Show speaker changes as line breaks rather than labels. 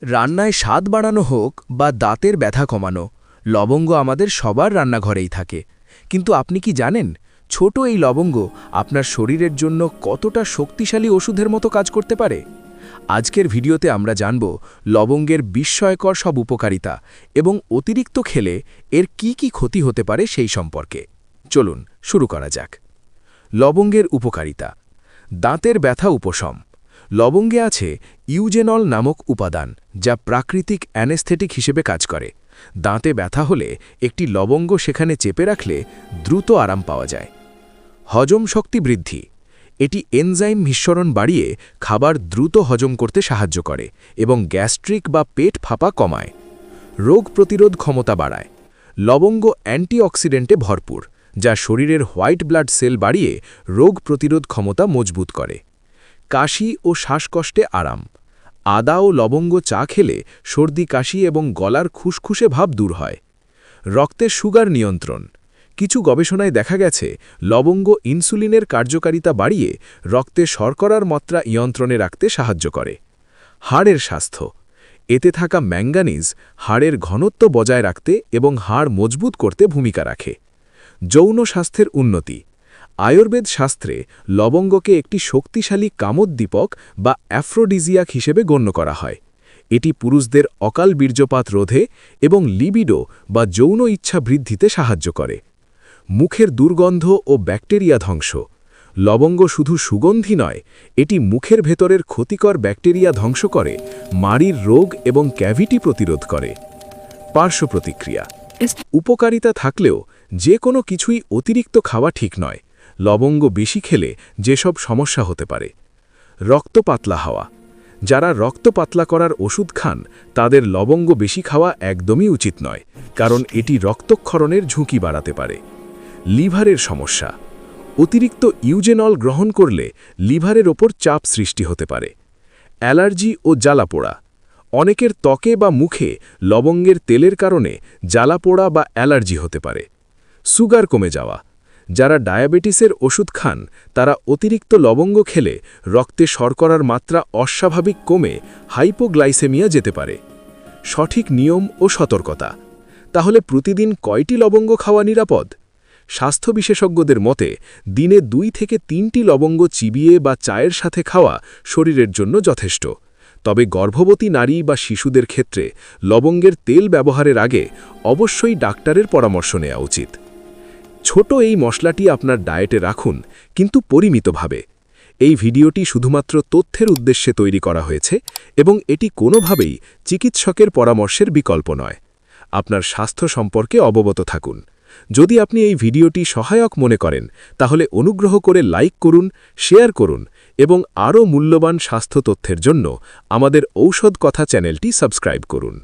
রান্নায় স্বাদ বাড়ানো হোক বা দাঁতের ব্যথা কমানো, লবঙ্গ আমাদের সবার রান্নাঘরেই থাকে। কিন্তু আপনি কি জানেন, ছোট এই লবঙ্গ আপনার শরীরের জন্য কতটা শক্তিশালী ওষুধের মতো কাজ করতে পারে? আজকের ভিডিওতে আমরা জানব লবঙ্গের বিস্ময়কর সব উপকারিতা এবং অতিরিক্ত খেলে এর কি ক্ষতি হতে পারে সেই সম্পর্কে। চলুন শুরু করা যাক। লবঙ্গের উপকারিতা। দাঁতের ব্যথা উপশম। লবঙ্গে আছে ইউজেনল নামক উপাদান, যা প্রাকৃতিক অ্যানেস্থেটিক হিসেবে কাজ করে। দাঁতে ব্যথা হলে একটি লবঙ্গ সেখানে চেপে রাখলে দ্রুত আরাম পাওয়া যায়। হজম শক্তি বৃদ্ধি। এটি এনজাইম মিশ্রণ বাড়িয়ে খাবার দ্রুত হজম করতে সাহায্য করে এবং গ্যাস্ট্রিক বা পেট ফাঁপা কমায়। রোগ প্রতিরোধ ক্ষমতা বাড়ায়। লবঙ্গ অ্যান্টিঅক্সিডেন্টে ভরপুর, যা শরীরের হোয়াইট ব্লাড সেল বাড়িয়ে রোগ প্রতিরোধ ক্ষমতা মজবুত করে। কাশি ও শ্বাসকষ্টে আরাম। আদা ও লবঙ্গ চা খেলে সর্দি কাশি এবং গলার খুসখুসে ভাব দূর হয়। রক্তে সুগার নিয়ন্ত্রণ। কিছু গবেষণায় দেখা গেছে লবঙ্গ ইনসুলিনের কার্যকারিতা বাড়িয়ে রক্তে শর্করার মাত্রা নিয়ন্ত্রণে রাখতে সাহায্য করে। হাড়ের স্বাস্থ্য। এতে থাকা ম্যাঙ্গানিজ হাড়ের ঘনত্ব বজায় রাখতে এবং হাড় মজবুত করতে ভূমিকা রাখে। যৌন স্বাস্থ্যের উন্নতি। আয়ুর্বেদ শাস্ত্রে লবঙ্গকে একটি শক্তিশালী কামোদ্দীপক বা অ্যাফ্রোডিজিয়াক হিসেবে গণ্য করা হয়। এটি পুরুষদের অকাল বীর্যপাত রোধে এবং লিবিডো বা যৌন ইচ্ছা বৃদ্ধিতে সাহায্য করে। মুখের দুর্গন্ধ ও ব্যাকটেরিয়া ধ্বংস। লবঙ্গ শুধু সুগন্ধি নয়, এটি মুখের ভেতরের ক্ষতিকর ব্যাকটেরিয়া ধ্বংস করে, মাড়ির রোগ এবং ক্যাভিটি প্রতিরোধ করে। পার্শ্ব প্রতিক্রিয়া। উপকারিতা থাকলেও যে কোনো কিছুই অতিরিক্ত খাওয়া ঠিক নয়। লবঙ্গ বেশি খেলে যেসব সমস্যা হতে পারে। রক্ত পাতলা হওয়া। যারা রক্ত পাতলা করার ওষুধ খান তাদের লবঙ্গ বেশি খাওয়া একদমই উচিত নয়, কারণ এটি রক্তক্ষরণের ঝুঁকি বাড়াতে পারে। লিভারের সমস্যা। অতিরিক্ত ইউজেনল গ্রহণ করলে লিভারের ওপর চাপ সৃষ্টি হতে পারে। অ্যালার্জি ও জ্বালাপোড়া। অনেকের ত্বকে বা মুখে লবঙ্গের তেলের কারণে জ্বালাপোড়া বা অ্যালার্জি হতে পারে। সুগার কমে যাওয়া। যারা ডায়াবেটিসের ওষুধ খান তারা অতিরিক্ত লবঙ্গ খেলে রক্তে শর্করার মাত্রা অস্বাভাবিক কমে হাইপোগ্লাইসেমিয়া যেতে পারে। সঠিক নিয়ম ও সতর্কতা। তাহলে প্রতিদিন কয়টি লবঙ্গ খাওয়া নিরাপদ? স্বাস্থ্য বিশেষজ্ঞদের মতে দিনে 2 থেকে 3টি লবঙ্গ চিবিয়ে বা চায়ের সাথে খাওয়া শরীরের জন্য যথেষ্ট। তবে গর্ভবতী নারী বা শিশুদের ক্ষেত্রে লবঙ্গের তেল ব্যবহারের আগে অবশ্যই ডাক্তারের পরামর্শ নেওয়া উচিত। ছোট এই মশলাটি আপনার ডায়েটে রাখুন, কিন্তু পরিমিতভাবে। এই ভিডিওটি শুধুমাত্র তথ্যের উদ্দেশ্যে তৈরি করা হয়েছে এবং এটি কোনোভাবেই চিকিৎসকের পরামর্শের বিকল্প নয়। আপনার স্বাস্থ্য সম্পর্কে অবগত থাকুন। যদি আপনি এই ভিডিওটি সহায়ক মনে করেন তাহলে অনুগ্রহ করে লাইক করুন, শেয়ার করুন এবং আরও মূল্যবান স্বাস্থ্য তথ্যের জন্য আমাদের ঔষধ কথা চ্যানেলটি সাবস্ক্রাইব করুন।